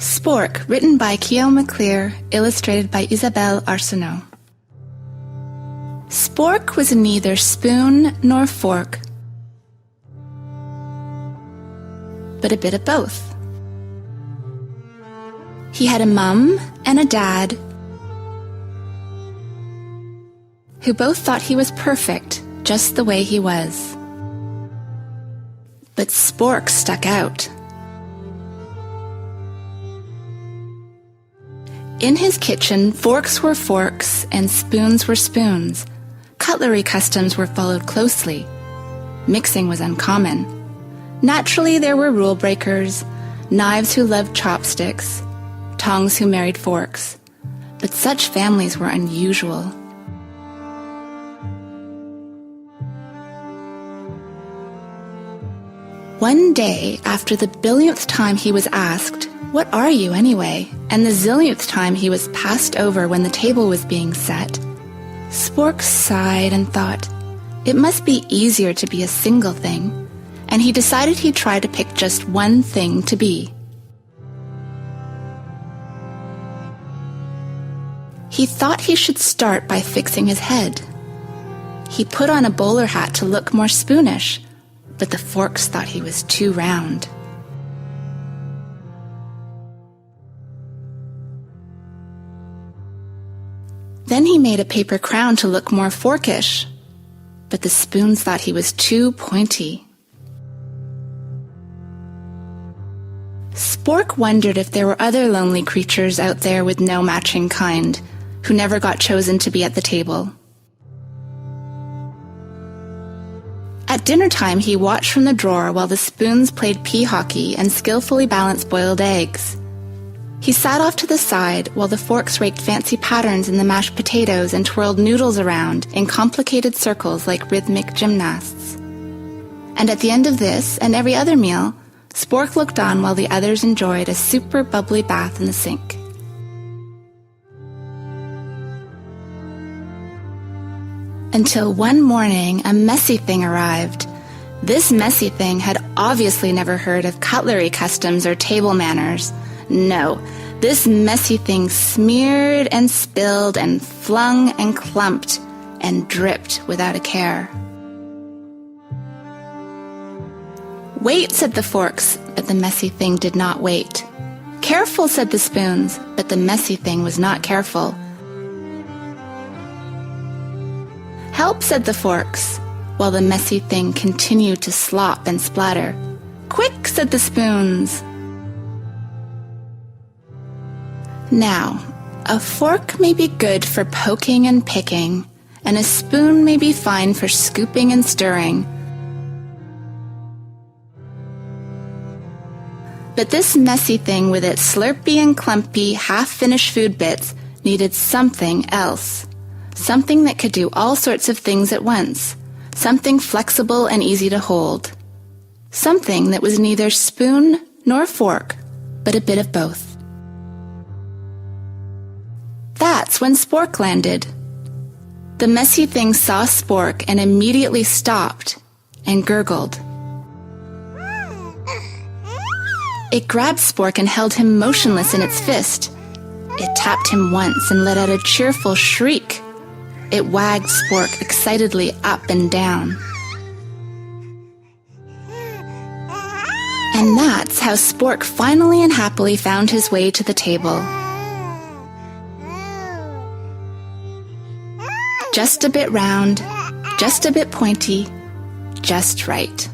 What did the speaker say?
Spork, written by Guillaume McClear, illustrated by Isabelle Arsenault. Spork was neither spoon nor fork, but a bit of both. He had a mum and a dad who both thought he was perfect, just the way he was. But Spork stuck out. In his kitchen, forks were forks and spoons were spoons. Cutlery customs were followed closely. Mixing was uncommon. Naturally, there were rule breakers, knives who loved chopsticks, tongs who married forks. But such families were unusual. One day, after the billionth time he was asked, "What are you anyway?" and the zillionth time he was passed over when the table was being set, Spork sighed and thought, it must be easier to be a single thing, and he decided he'd try to pick just one thing to be. He thought he should start by fixing his head. He put on a bowler hat to look more spoonish, but the forks thought he was too round. Then he made a paper crown to look more forkish, but the spoons thought he was too pointy. Spork wondered if there were other lonely creatures out there with no matching kind, who never got chosen to be at the table. At dinner time, he watched from the drawer while the spoons played pea hockey and skillfully balanced boiled eggs. He sat off to the side while the forks raked fancy patterns in the mashed potatoes and twirled noodles around in complicated circles like rhythmic gymnasts. And at the end of this and every other meal, Spork looked on while the others enjoyed a super bubbly bath in the sink. Until one morning, a messy thing arrived. This messy thing had obviously never heard of cutlery customs or table manners. No, this messy thing smeared and spilled and flung and clumped and dripped without a care. "Wait," said the forks, but the messy thing did not wait. "Careful," said the spoons, but the messy thing was not careful. "Help," said the forks, while the messy thing continued to slop and splatter. "Quick," said the spoons. Now, a fork may be good for poking and picking, and a spoon may be fine for scooping and stirring. But this messy thing with its slurpy and clumpy, half-finished food bits needed something else. Something that could do all sorts of things at once. Something flexible and easy to hold. Something that was neither spoon nor fork, but a bit of both. That's when Spork landed. The messy thing saw Spork and immediately stopped and gurgled. It grabbed Spork and held him motionless in its fist. It tapped him once and let out a cheerful shriek. It wagged Spork excitedly up and down. And that's how Spork finally and happily found his way to the table. Just a bit round, just a bit pointy, just right.